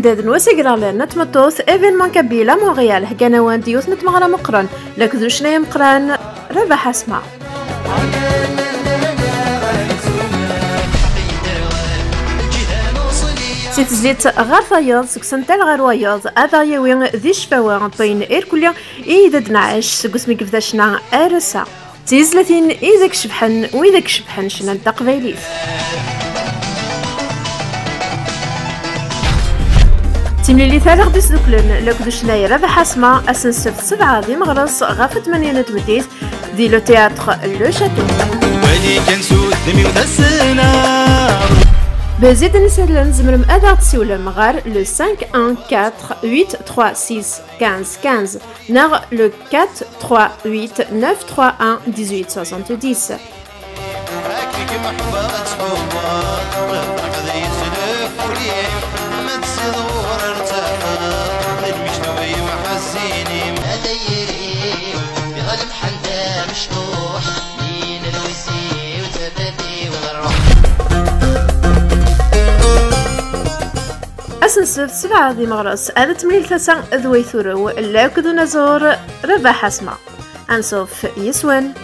داد وسيقرالنا نتمطوث ايفينمون كابيلا مونغيال هكانا وان ديوث نتمغرا مقرن لكذو شنايا مقران ربح اسمع سيت زيت غار ثايض سكسنتال غار وايض هذا يوين ذي شفاوة بين إيركوليا إذا دنعش سكسمي كفداشنا أرسا تيزلتين إذاك شبحن وإذاك شبحن شنا التقبيليت تيملي ثالغ ديس دوكلن لكدو شنايا ربح اسما أسنسف 7 دي مغرس غافة 8 تمديت دي لو تياتر لو شاتو ولي كان سود دمي ودسنا بزيد نسالن زمرم أدا تسولم غار لو 514836515 نغ لو 438931870. أسنسف 7 دي مغرس هذا تمليل تسع ذوي ثرو لا كذو نزور ربح اسمع أنسوف يسون